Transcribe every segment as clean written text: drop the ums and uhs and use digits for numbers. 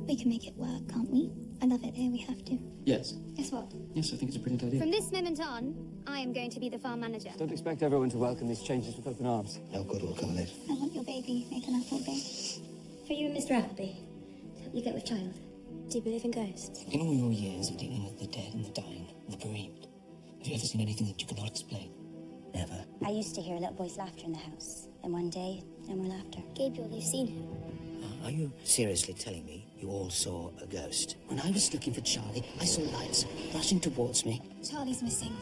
We can make it work, can't we? I love it here, we have to. Yes. Guess what? Yes, I think it's a brilliant idea. From this moment on, I am going to be the farm manager. Don't expect everyone to welcome these changes with open arms. No good will come of it. I want your baby, Nathan Appleby. For you and Mr. Appleby, to help you get with child. Do you believe in ghosts? In all your years of dealing with the dead and the dying and the bereaved, have you ever seen anything that you cannot explain? Never. I used to hear a little boy's laughter in the house. And one day, no more laughter. Gabriel, you've seen him. Are you seriously telling me you all saw a ghost? When I was looking for Charlie, I saw lights rushing towards me. Charlie's missing.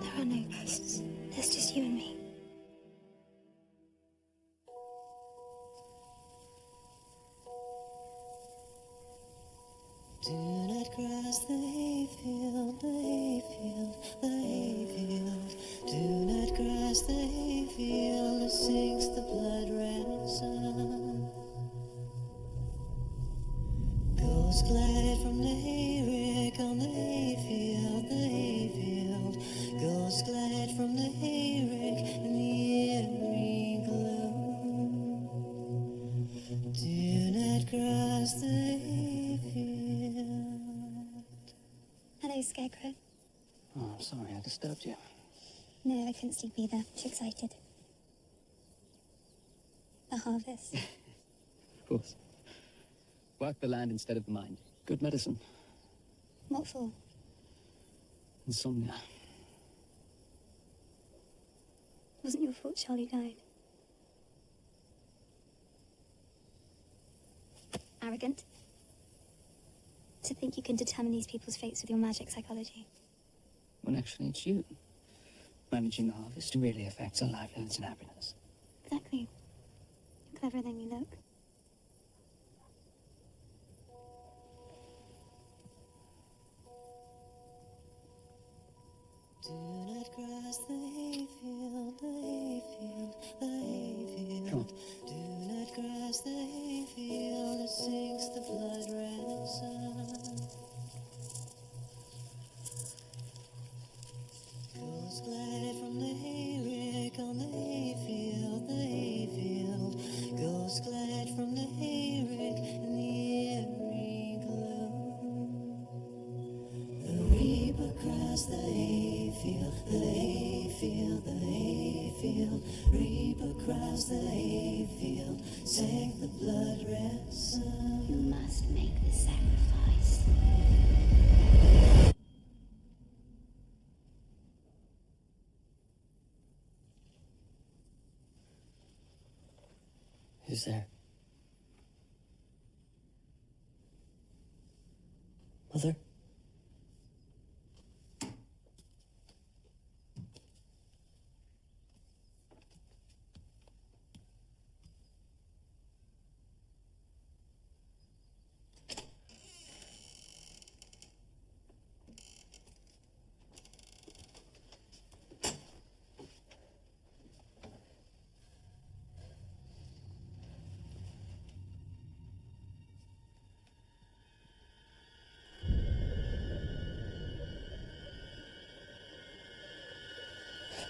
There are no ghosts. There's just you and me. Do not cross the hayfield, the hayfield, the hayfield. Do not cross the hayfield, it sinks the blood-red sun. Ghosts glide from the hayrick on the hayfield, the hayfield. Ghosts glide from the hayrick in the eerie gloom. Do not cross the hayfield. Hello, Scarecrow. Oh, I'm sorry, I disturbed you. No, I couldn't sleep either. Too excited. The harvest. Of course. Work the land instead of the mind. Good medicine. What for? Insomnia. Wasn't your fault Charlie died. Arrogant. To think you can determine these people's fates with your magic psychology. When actually it's you. Managing the harvest really affects our livelihoods and happiness. Exactly. You're cleverer than you look. Do not cross the hayfield, the hayfield, the hayfield. Come on. Do not cross the hayfield, it sinks the blood-red sun. Ghosts glide from the hayrick on the hayfield, the hayfield. Ghosts glide from the hayrick in the eerie gloom. The reaper crossed the hayfield, the hayfield, the hayfield. Reaper crossed the hayfield, sank the blood-red sun. You must make the sacrifice. Who's there? Mother?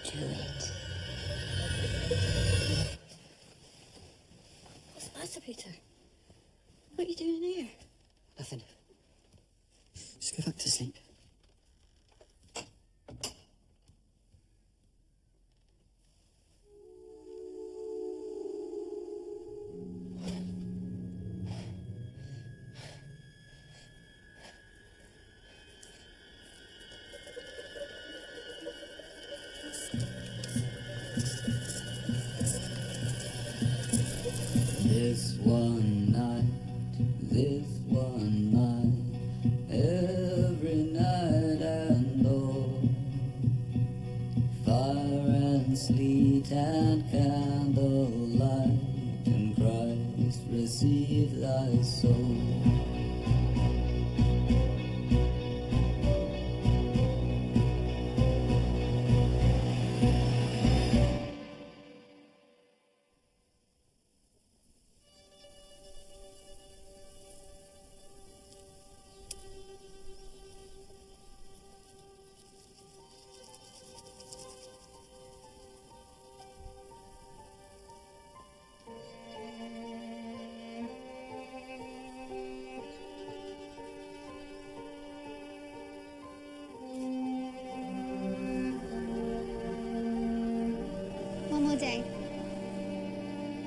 Juliet. What's the matter, Peter? What are you doing here? Nothing. Just go back to sleep. This one night, every night and all, fire and sleet and candlelight, and Christ receive thy soul.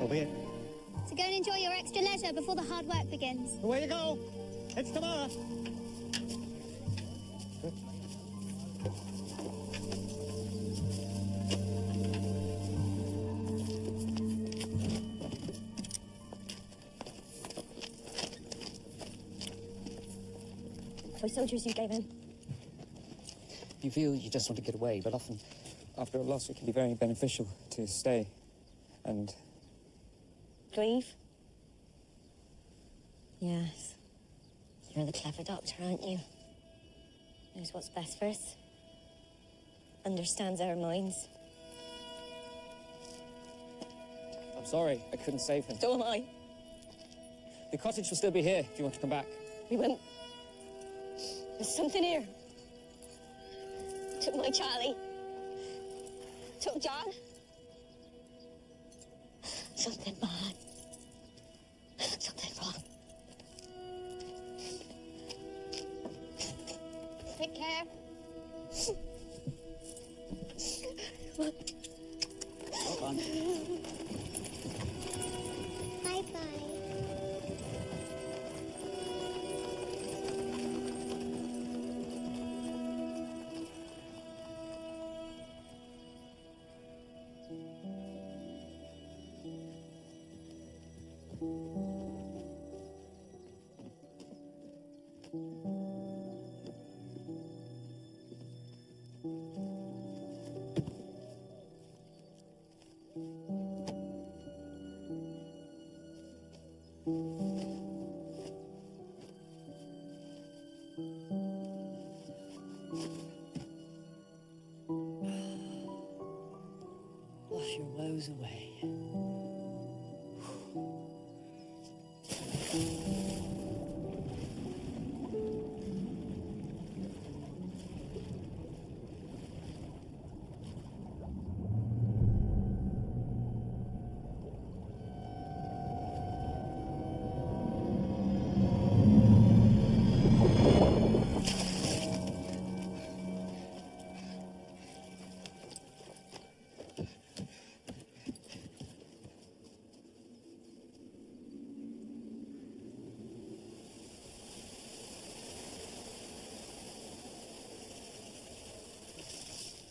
Over here. So go and enjoy your extra leisure before the hard work begins. Away you go. It's tomorrow. For soldiers you gave in. You feel you just want to get away, but often, after a loss, it can be very beneficial to stay and... Grieve? Yes. You're the clever doctor, aren't you? Knows what's best for us. Understands our minds. I'm sorry, I couldn't save him. So am I. The cottage will still be here if you want to come back. We went. There's something here. Took my Charlie. Took John. Something bad. Something wrong. Take care. Hold on. Bye-bye. Wash your woes away.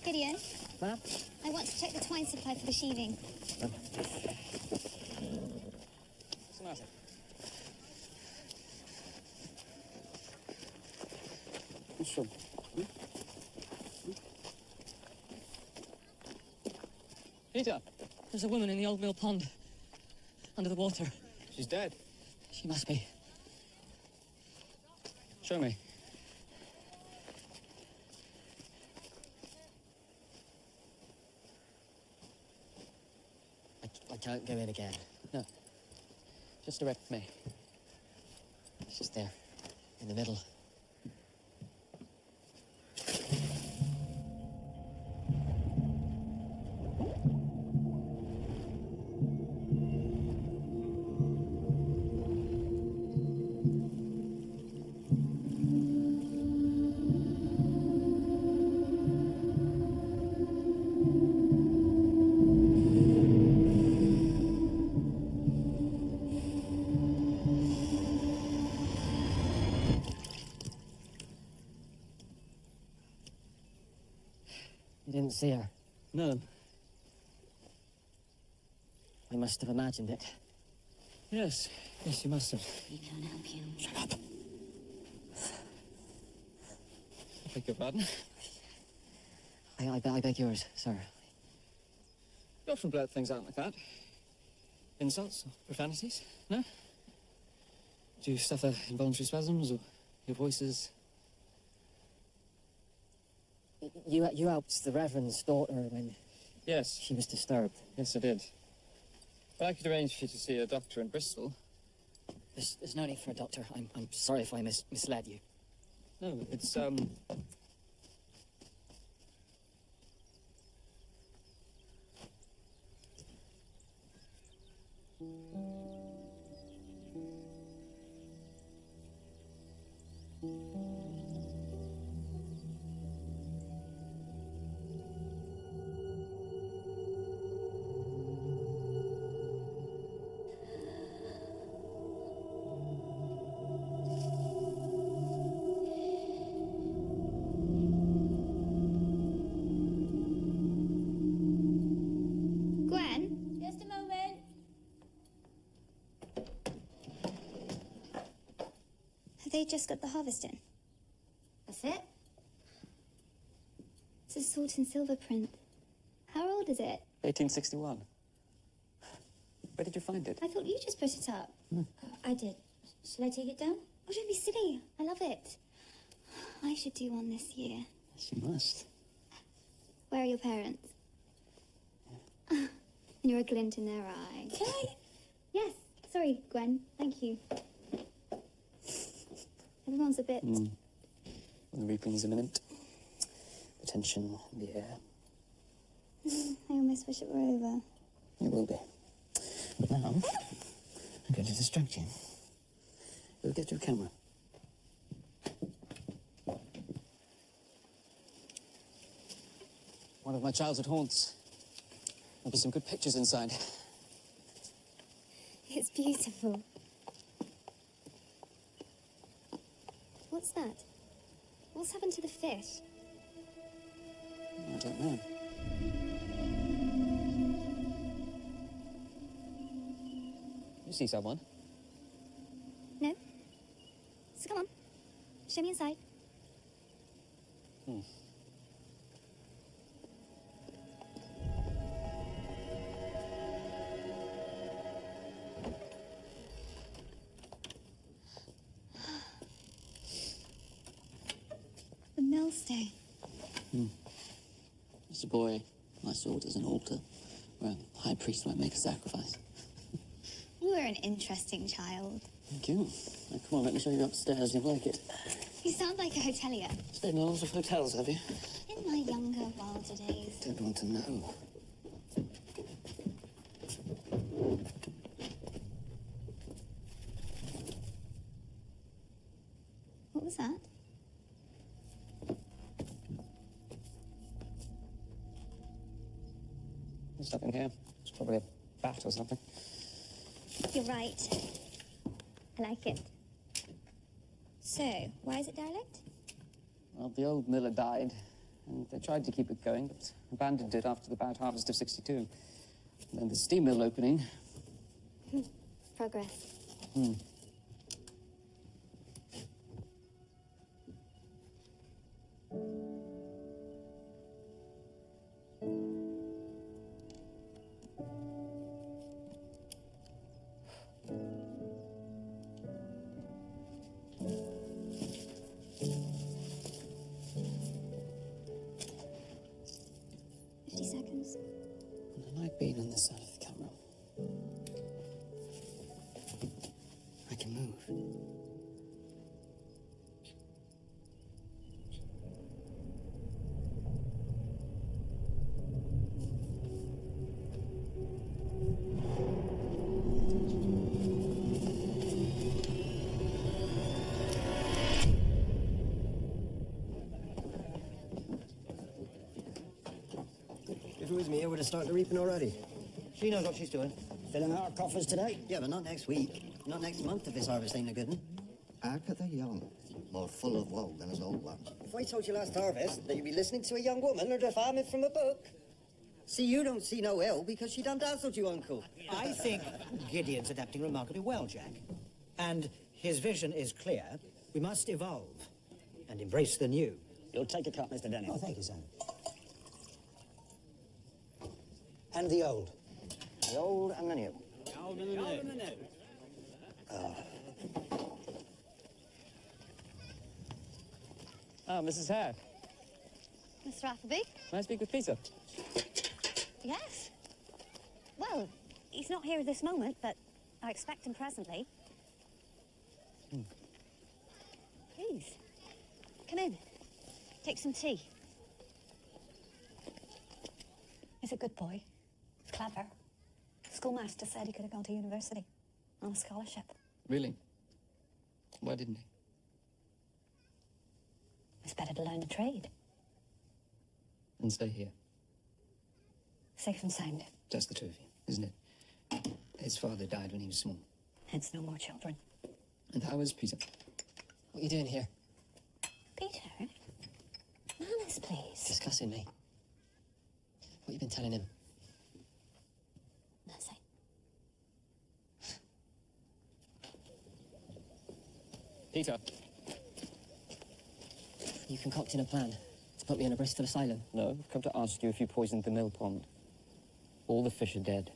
Gideon, Ma'am? I want to check the twine supply for the sheathing. What's the matter? What's wrong? Peter, There's a woman in the old mill pond. Under the water. she's dead. She must be. Show me. I can't go in again. No. Just direct me. It's just there, in the middle. You didn't see her. No. I must have imagined it. Yes. Yes, you must have. We can't help you. Shut up. I beg your pardon. I beg yours, sir. You often blurt things out like that. Insults or profanities, no? Do you suffer involuntary spasms or your voice is... You helped the Reverend's daughter when Yes. she was disturbed. Yes, I did. Well, I could arrange for you to see a doctor in Bristol. There's no need for a doctor. I'm sorry if I misled you. No, it's, they just got the harvest in? That's it. It's a salt and silver print. How old is it? 1861. Where did you find it? I thought you just put it up. I did. Shall I take it down? Oh, don't be silly. I love it. I should do one this year. Yes, you must. Where are your parents? And you're a glint in their eye. Can I? Yes. Sorry, Gwen. Thank you. Everyone's a bit... The reaping is imminent. The tension in the air. I almost wish it were over. It will be. But now, I'm going to distract you. You'll get your camera. One of my childhood haunts. There'll be some good pictures inside. It's beautiful. What's that? What's happened to the fish? I don't know. You see someone? No? So come on. Show me inside. The millstone. As a boy, I saw it as an altar where a high priest might make a sacrifice. You were an interesting child. Thank you. Now, come on, let me show you upstairs. You'll like it. You sound like a hotelier. Stayed in a lot of hotels, have you? In my younger, wilder days. Don't want to know. What was that? There's nothing here. It's probably a bat or something. You're right. I like it. So, why is it derelict? Well, the old miller died, and they tried to keep it going, but abandoned it after the bad harvest of '62. And then the steam mill opening. Progress. And I like being on this side of the camera. I can move. If it was me, I would have started reaping already. She knows what she's doing. Filling out our coffers today. Yeah, but not next week. Not next month if this harvest ain't a good one. How could they young, more full of woe than us old ones? If I told you last harvest that you'd be listening to a young woman or the farming from a book. See, you don't see no ill because she done dazzled you, Uncle. I think Gideon's adapting remarkably well, Jack. And his vision is clear. We must evolve and embrace the new. You'll take a cut, Mr. Denny. Oh, thank you, son. And the old. The old and the new. The old and the new. Ah, Mrs. Hare. Mr. Appleby? May I speak with Peter? Yes. Well, he's not here at this moment, but I expect him presently. Please, come in. Take some tea. He's a good boy. Clever. Schoolmaster said he could have gone to university on a scholarship. Really? Why didn't he? It's better to learn a trade. And stay here. Safe and sound. Just the two of you, isn't it? His father died when he was small. Hence no more children. And how is Peter? What are you doing here? Peter? Manners, please. Discussing me. What you been telling him? Nothing. Peter, You concocting a plan to put me in a Bristol asylum? No, I've come to ask you if you poisoned the mill pond. All the fish are dead.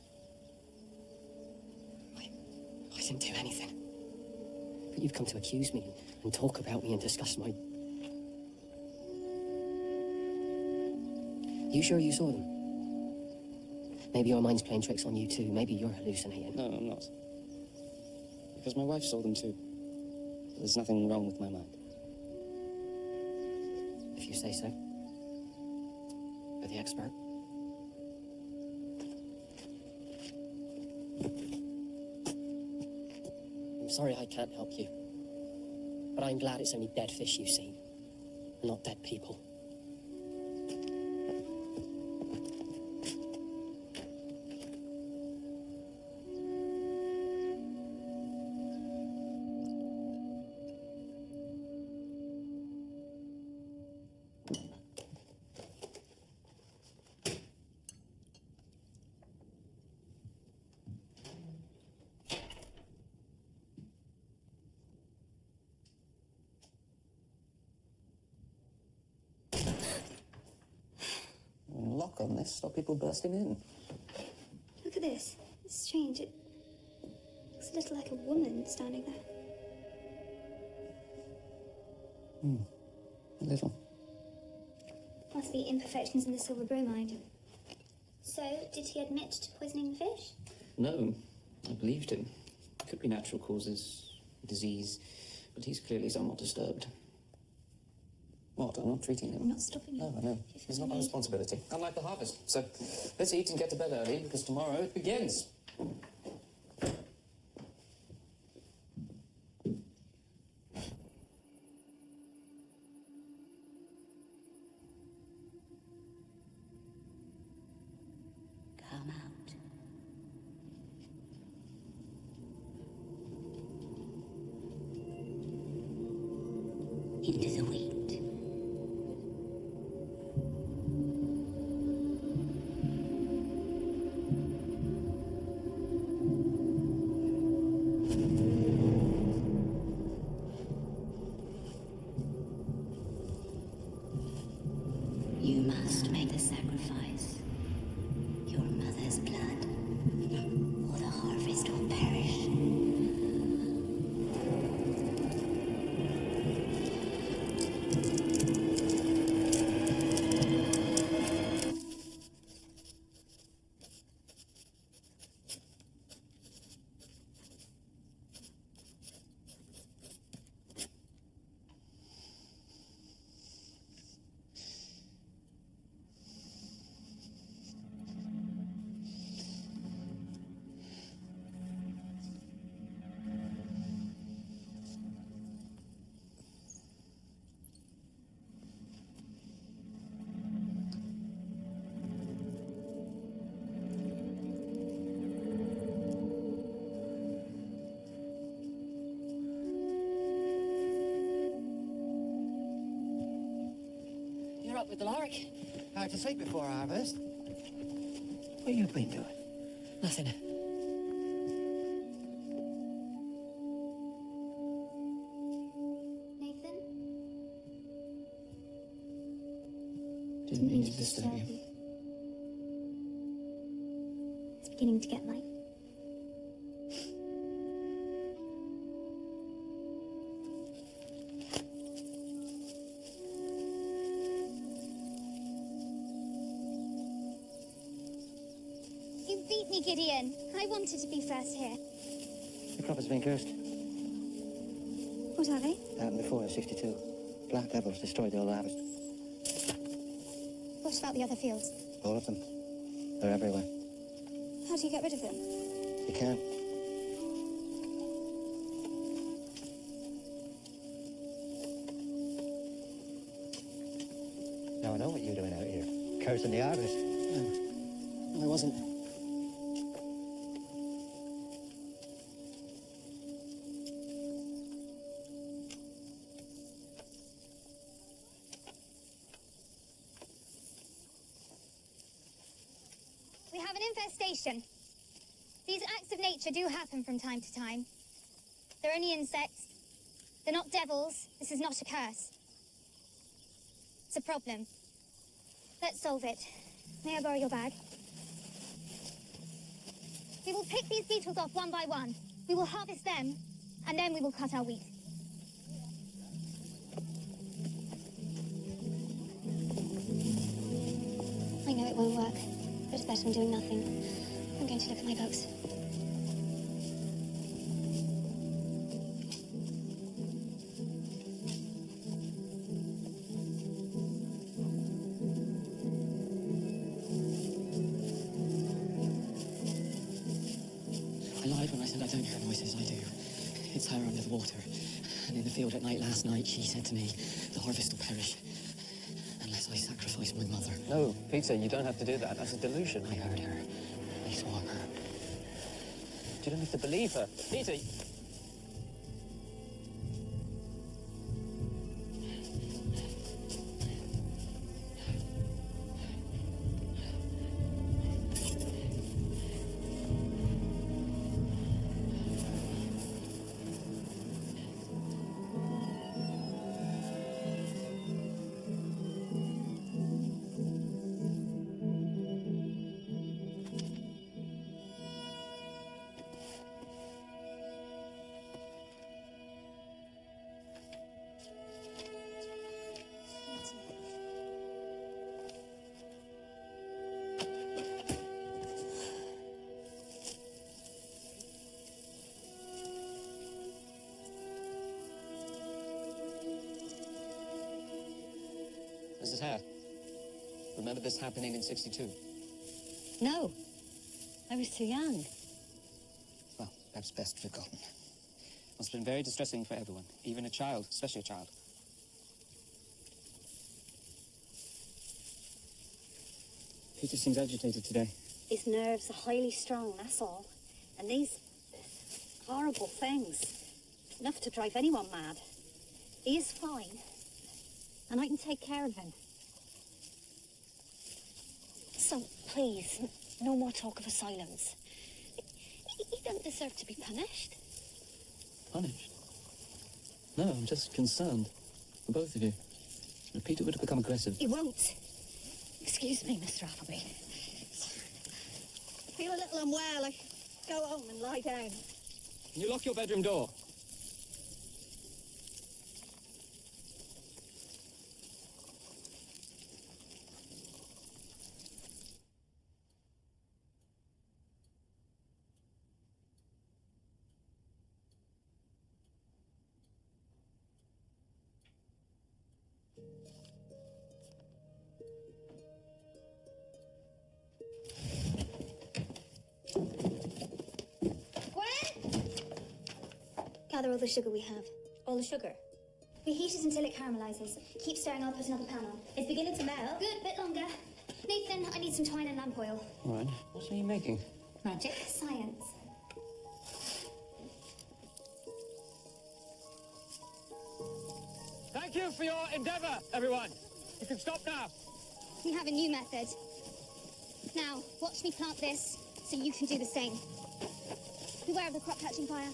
I didn't do anything. But you've come to accuse me and talk about me and discuss my... You sure you saw them? Maybe your mind's playing tricks on you too. Maybe you're hallucinating. No, I'm not. Because my wife saw them too. There's nothing wrong with my mind. If you say so. You're the expert. I'm sorry I can't help you. But I'm glad it's only dead fish you've seen, and not dead people. Lock on this, stop people bursting in. Look at this. It's strange. It looks a little like a woman standing there. A little. Must be imperfections in the silver bromide. So, did he admit to poisoning the fish? No, I believed him. Could be natural causes, disease, but he's clearly somewhat disturbed. What? I'm not treating him. I'm not stopping you. No, I know. It's not my responsibility. Unlike the harvest. So, let's eat and get to bed early, because tomorrow it begins. Come out. Into the wheat. You must make the sacrifice. Your mother's blood, or the harvest will perish. You're up with the lark? Out to sleep before harvest. What you been doing? Nothing. Nathan? Didn't mean to disturb you. It's beginning to get light. You beat me, Gideon. I wanted to be first here. The crop has been cursed. What are they? Happened before in 62. Black devils destroyed the old harvest. What about the other fields? All of them. They're everywhere. How do you get rid of them? You can't. Now I know what you're doing out here. Cursing the harvest. No, I wasn't. We have an infestation. These acts of nature do happen from time to time. They're only insects. They're not devils. This is not a curse. It's a problem. Let's solve it. May I borrow your bag? We will pick these beetles off one by one. We will harvest them, and then we will cut our wheat. I know it won't work, but it's better than doing nothing. I'm going to look at my books. I lied when I said I don't hear voices. I do. It's her under the water. And in the field at night last night, she said to me, the harvest will perish unless I sacrifice my mother. No, Peter, you don't have to do that. That's a delusion. I heard her. I saw her. You don't have to believe her. Peter... Mrs. Hare, remember this happening in 62? No, I was too young. Well, perhaps best forgotten. Must have been very distressing for everyone, even a child, especially a child. Peter seems agitated today. His nerves are highly strung, that's all. And these horrible things, enough to drive anyone mad. He is fine, and I can take care of him. So, please, no more talk of asylums. He don't deserve to be punished. Punished? No, I'm just concerned for both of you. If Peter were to become aggressive... He won't. Excuse me, Mr. Appleby. Feel a little unwell. I go home and lie down. Can you lock your bedroom door? Gather all the sugar we have. All the sugar? We heat it until it caramelizes. Keep stirring, I'll put another pan on. It's beginning to melt. Good, bit longer. Nathan, I need some twine and lamp oil. All right. What are you making? Magic. Science. Thank you for your endeavour, everyone. You can stop now. We have a new method. Now, watch me plant this, so you can do the same. Beware of the crop catching fire.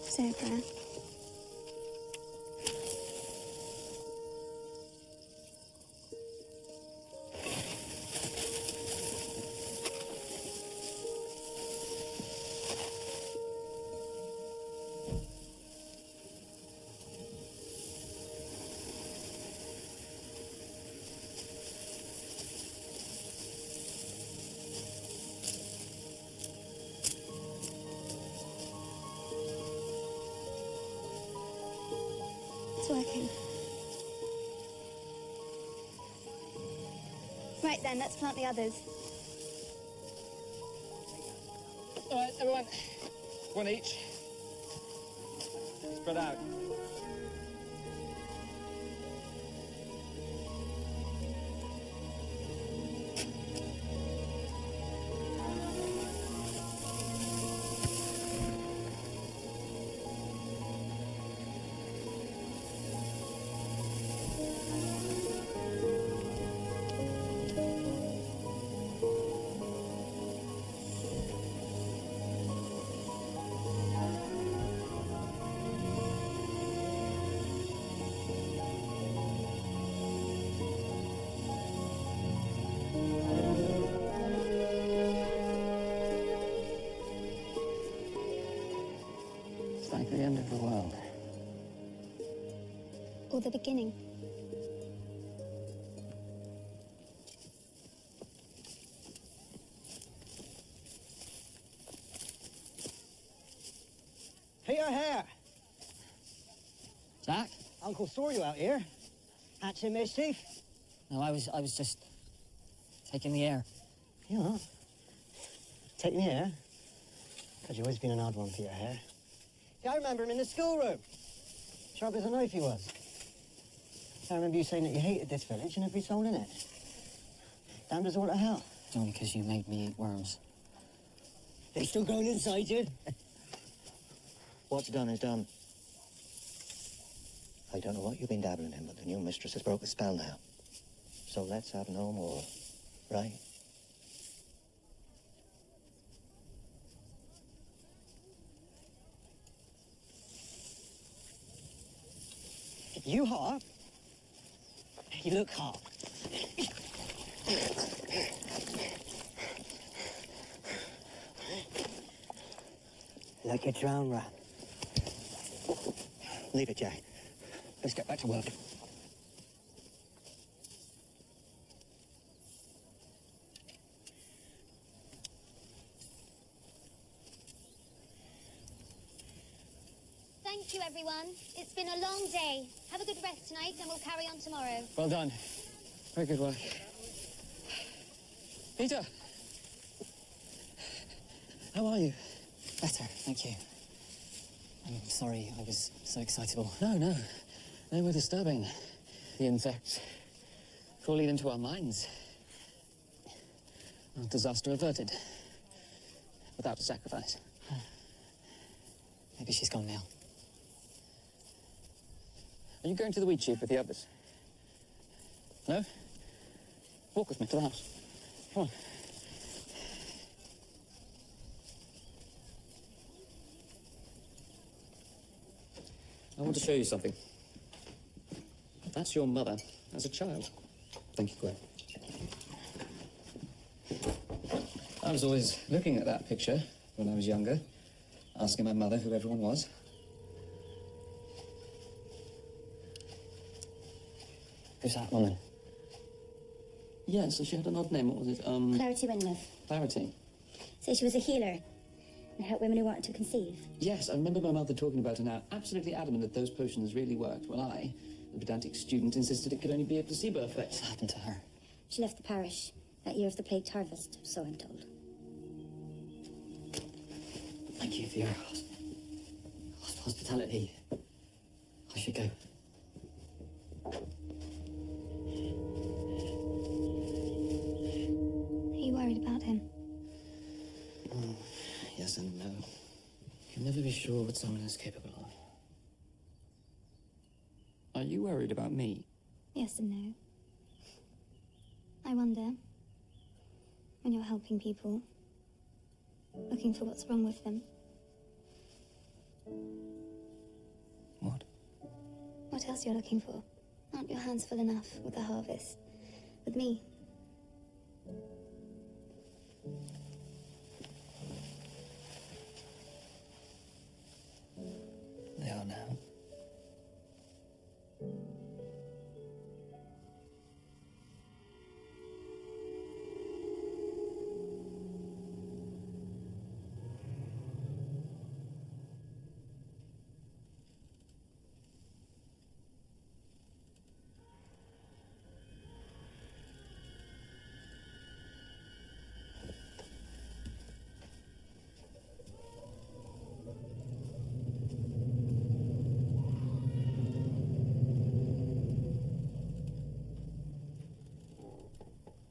Say a prayer. It's working. Right then, let's plant the others. All right, everyone. One each. Spread out. the world. Or the beginning. Peter Hare! Jack? Uncle saw you out here. Hatching mischief? No, I was just taking the air. You know, taking the air? God, you've always been an odd one, Peter Hare. Yeah, I remember him in the schoolroom. Sharp as a knife he was. I remember you saying that you hated this village and every soul in it. Damned as all to hell. It's only because you made me eat worms. They still growing inside you? What's done is done. I don't know what you've been dabbling in, but the new mistress has broke a spell now. So let's have no more, right? You hot? You look hot. Like a drowned rat. Leave it, Jack. Let's get back to work. Thank you, everyone. It's been a long day. Have a good rest tonight, and we'll carry on tomorrow. Well done. Very good work. Peter! How are you? Better, thank you. I'm sorry I was so excitable. No. They were disturbing. The insects crawling into our minds. Well, disaster averted. Without a sacrifice. Maybe she's gone now. Are you going to the wheat sheaf with the others? No? Walk with me to the house. Come on. I want to show you something. That's your mother as a child. Thank you, Gwen. I was always looking at that picture when I was younger, asking my mother who everyone was. Who's that woman? Yeah, so she had an odd name. What was it? Clarity Winlove. Clarity. So she was a healer and helped women who wanted to conceive. Yes, I remember my mother talking about her now, absolutely adamant that those potions really worked. Well, I, the pedantic student, insisted it could only be a placebo effect. What happened to her? She left the parish that year of the plagued harvest, so I'm told. Thank you for your hospitality. I should go. Are you worried about him? Yes and no. You can never be sure what someone is capable of. Are you worried about me? Yes and no. I wonder, when you're helping people, looking for what's wrong with them. What? What else you're looking for? Aren't your hands full enough with the harvest? With me? They are now.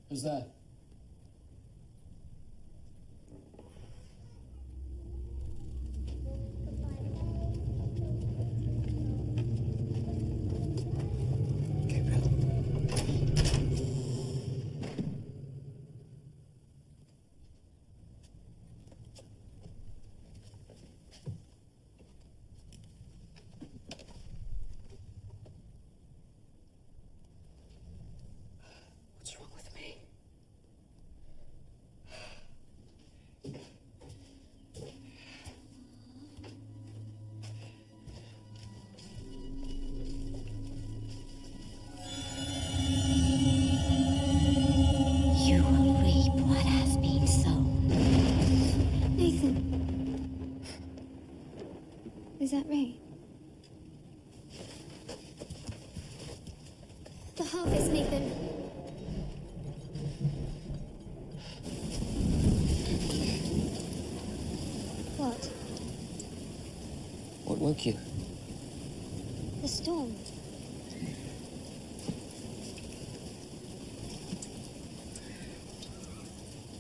Who's there? What's wrong with me? The harvest, Nathan. What? What woke you? The storm.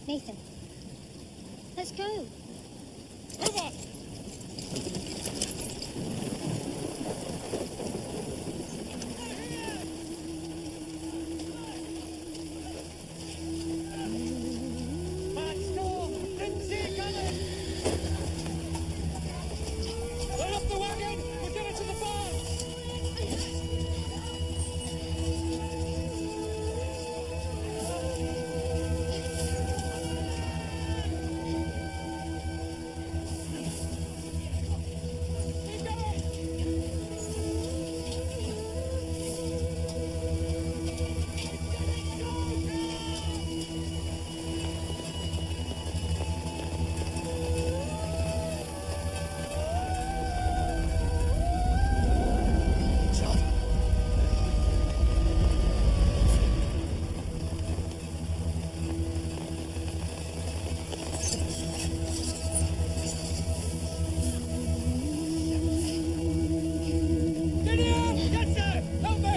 Nathan, let's go. Move on! Bad storm! Didn't see it coming! Load up the wagon! We're getting to the barn! Keep going! Gideon! Yes, sir! Help me!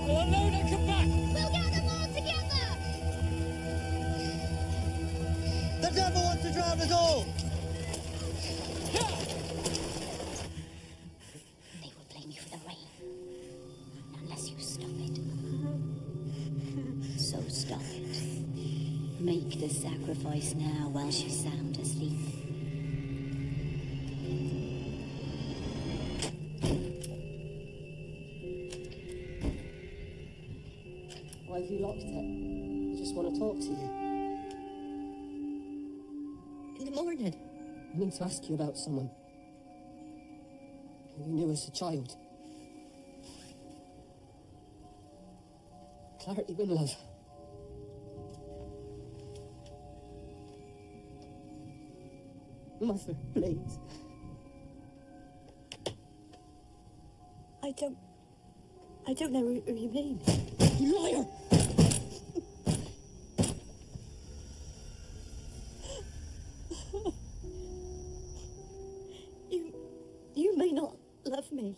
I'll unload and come back! We'll get them all together! The devil wants to drown us all! They will blame you for the rain. Unless you stop it. So stop it. Make the sacrifice now while she's sound asleep. Why have you locked it? I just want to talk to you. In the morning. I need to ask you about someone who you knew as a child. Clarity Winlove. Mother, please. I don't know who you mean. You liar! You may not love me.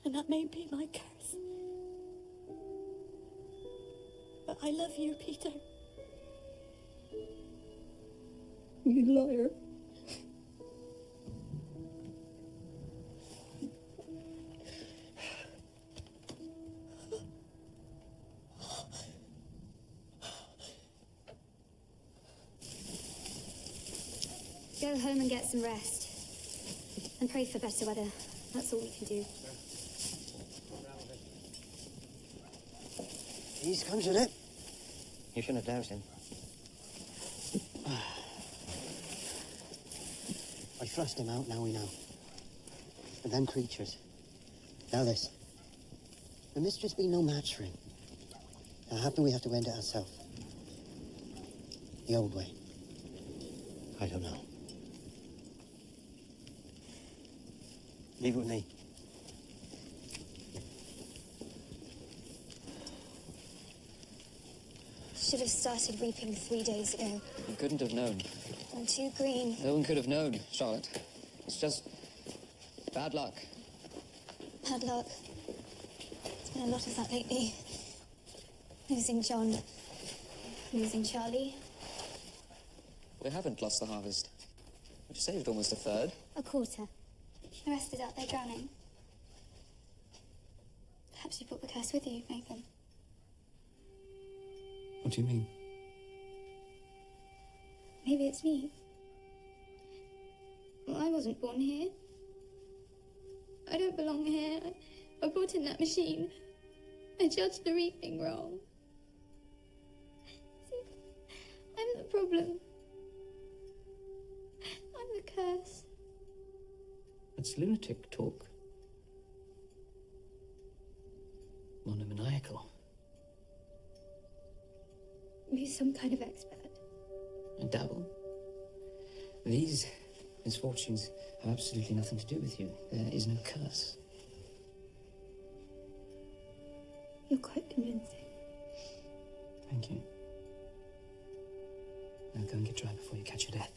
And that may be my curse. But I love you, Peter. You liar. Go home and get some rest. And pray for better weather. That's all we can do. He's conjured it. You shouldn't have doused him. I thrust him out, now we know. And then creatures. Now this. The mistress be no match for him. Now happen we have to end it ourselves. The old way. I don't know. Leave it with me. Should have started reaping 3 days ago. You couldn't have known. I'm too green. No one could have known, Charlotte. It's just bad luck. Bad luck. There's been a lot of that lately. Losing John. Losing Charlie. We haven't lost the harvest. We've saved almost a third. A quarter. The rest is out there drowning. Perhaps you brought the curse with you, Nathan. What do you mean? Maybe it's me. Well, I wasn't born here. I don't belong here. I brought in that machine. I judged the reaping wrong. See, I'm the problem. I'm the curse. It's lunatic talk. Monomaniacal. be some kind of expert. A dabble? These misfortunes have absolutely nothing to do with you. There is no curse. You're quite convincing. Thank you. Now go and get dry before you catch your death.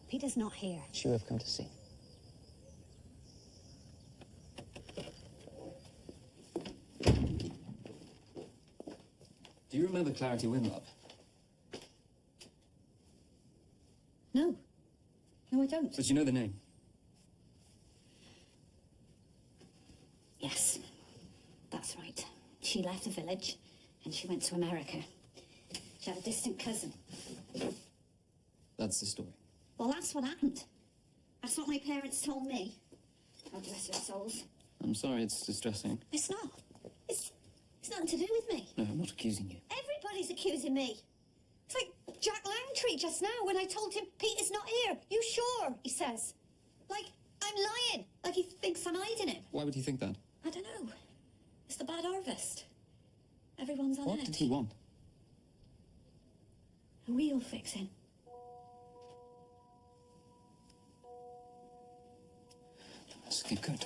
Peter's not here. She would have come to see. Do you remember Clarity Winlop? No. No, I don't. But you know the name? Yes, that's right. She left the village and she went to America. She had a distant cousin. That's the story. Well, that's what happened. That's what my parents told me. God bless their souls. I'm sorry, it's distressing. It's not. It's nothing to do with me. No, I'm not accusing you. Everybody's accusing me. It's like Jack Langtree just now when I told him Peter's not here. You sure? He says. Like I'm lying. Like he thinks I'm hiding it. Why would he think that? I don't know. It's the bad harvest. Everyone's on What edge. did he want? A wheel fixing. Let's get good.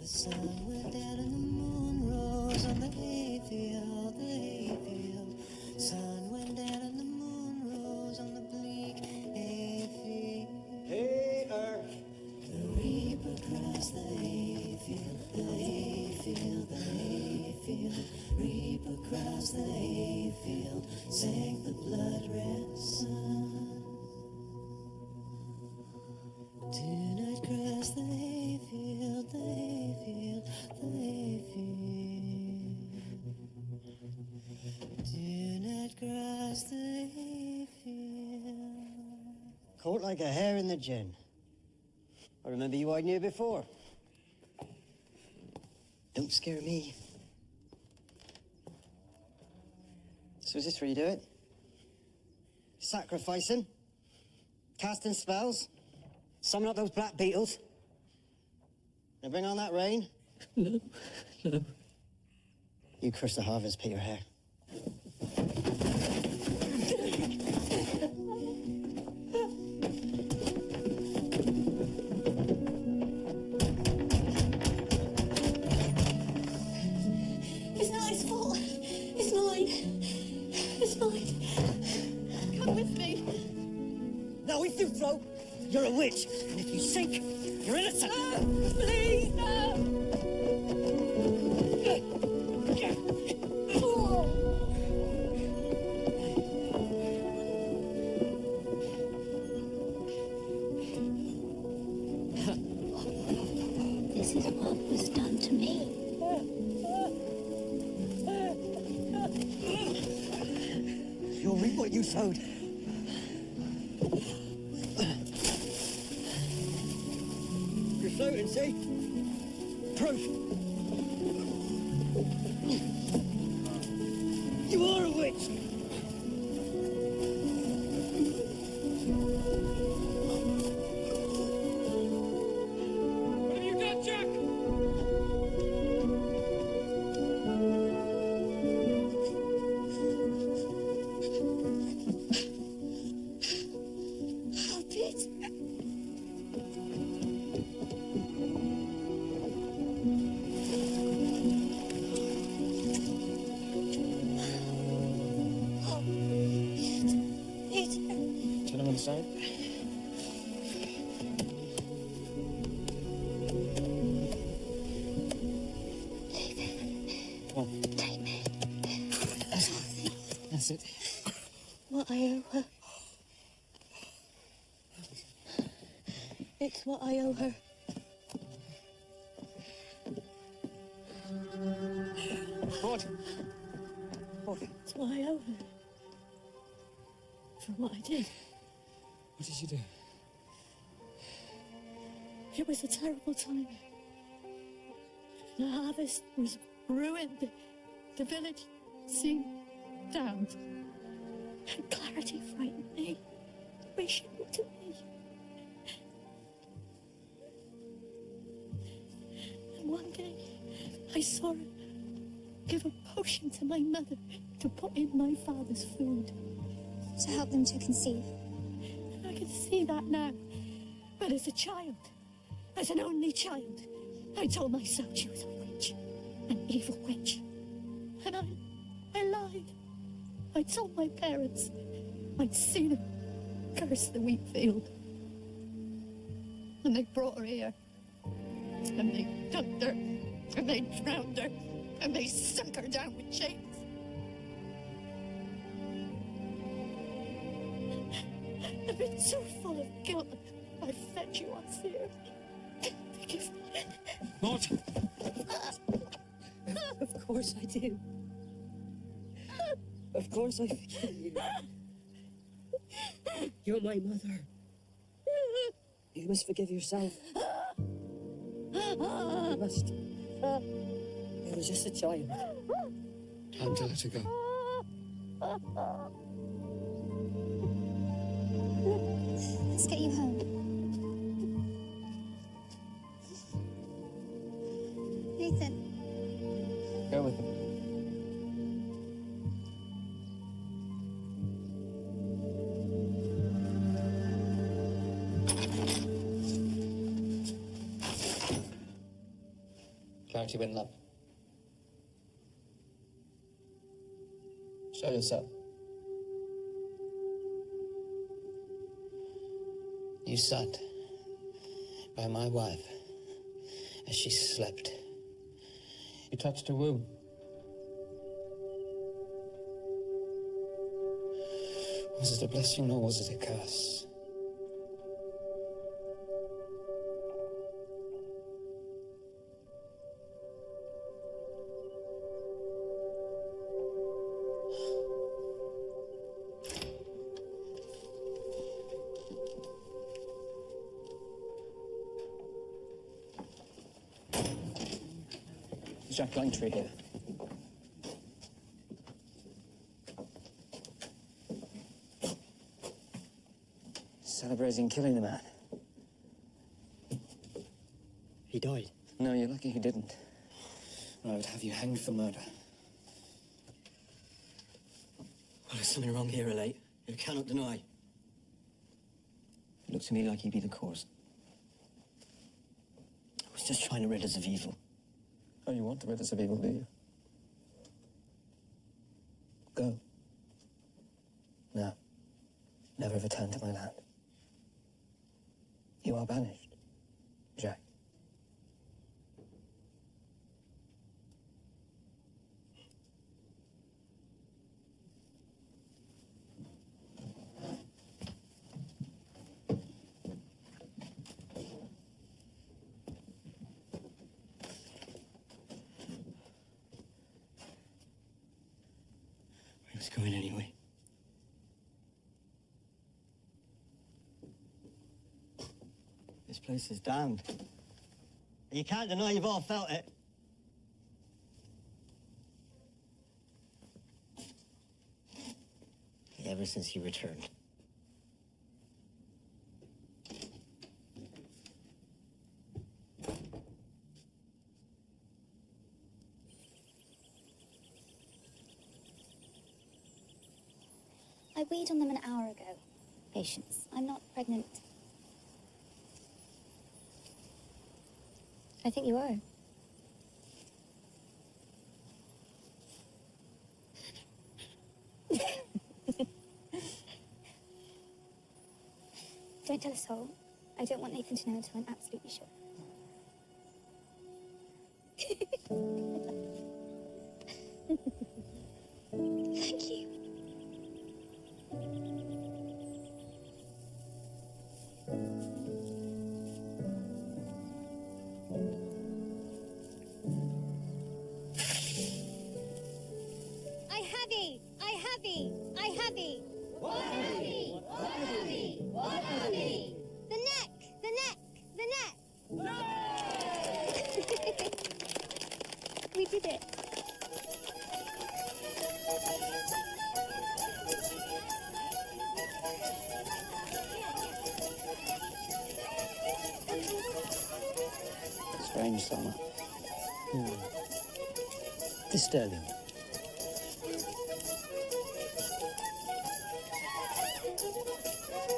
The sun went down and the moon rose on the hayfield, the hayfield. Sun went down and the moon rose on the bleak hayfield. Hey, the reaper crossed the hayfield, the hayfield, the hayfield. Reaper crossed the hayfield, sank the blood-red sun. Tonight cross the hayfield, the hayfield, the hayfield. Tonight cross the hayfield. Caught like a hare in the gin. I remember you hiding here before. Don't scare me. So is this where you do it? Sacrificing? Casting spells? Summon up those black beetles? Now bring on that rain? No. You curse the harvest, Peter Hare. It's not his fault. It's mine. It's mine. Come with me. No, if you float, you're a witch. And if you sink, you're innocent. No, please, no. This is what was done to me. You'll reap what you sowed. You're floating, see? Proof. You are a witch. What have you done, Jack? Help it. is it? What I owe her. It's what I owe her. What? What? It's what I owe her. For what I did. What did you do? It was a terrible time. The harvest was ruined. The village seemed down. And Clarity frightened me. The way she looked at me. And one day, I saw her give a potion to my mother to put in my father's food. To help them to conceive. And I can see that now. But as a child, as an only child, I told myself she was a witch, an evil witch. And I lied. I told my parents I'd seen her curse the wheat field. And they brought her here. And they dumped her. And they drowned her. And they sunk her down with chains. I've been so full of guilt. I fed you once here. Forgive me. Maud! Of course I do. Of course I forgive you. You're my mother. You must forgive yourself. You must. It was just a child. Time to let her go. Let's get you home. Nathan. Go with him. Clarity win love. Show yourself. You sat by my wife as she slept. You touched her womb. Was it a blessing or was it a curse? Jack Langtree here. Celebrating killing the man. He died? No, you're lucky he didn't. Or I would have you hanged for murder. Well, there's something wrong here, Elate. You cannot deny. It looks to me like he'd be the cause. I was just trying to rid us of evil. Oh, you want to rid us of evil, do you? Go. Now, never return to my land. You are banished, Jack. Where was going anyway? This place is damned. You can't deny you've all felt it. Ever since you returned. I weighed on them an hour ago. Patience. I'm not pregnant. I think you are. Don't tell a soul. I don't want Nathan to know until I'm absolutely sure. Thank you. feet. What feet? What feet? What feet? The neck! The neck! The neck! We did it. Strange summer. Disturbing.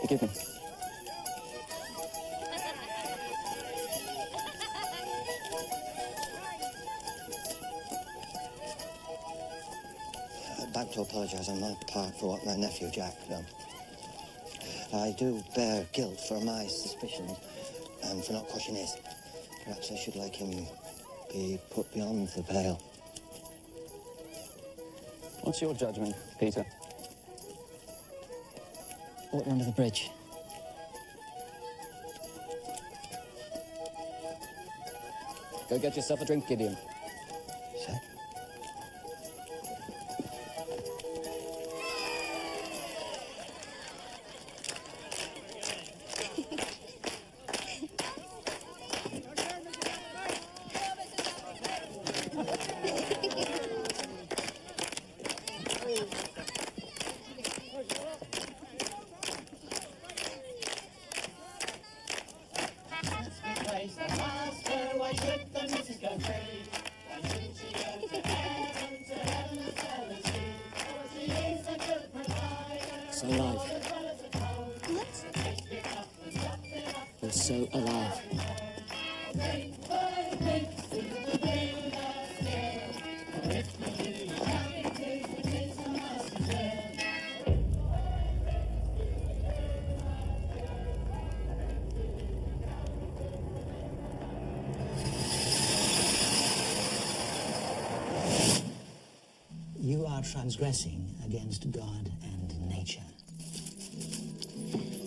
Forgive me. I'd like to apologise on my part for what my nephew Jack done. I do bear guilt for my suspicions and for not crushing his. Perhaps I should like him be put beyond the pale. What's your judgment, Peter? Water under the bridge. Go get yourself a drink, Gideon. Sir? So alive. What? You're so alive. You are transgressing against God and nature.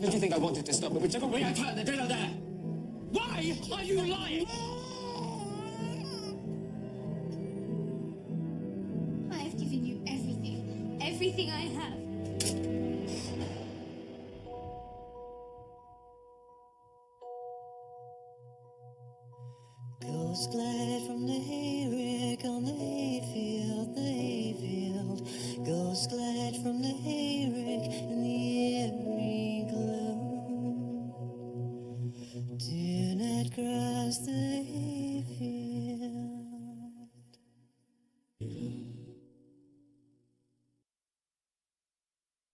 Did you think I wanted to stop it? Whichever way I turned, the drill there. Why are you lying? I have given you everything. Everything I have. Ghost glide from the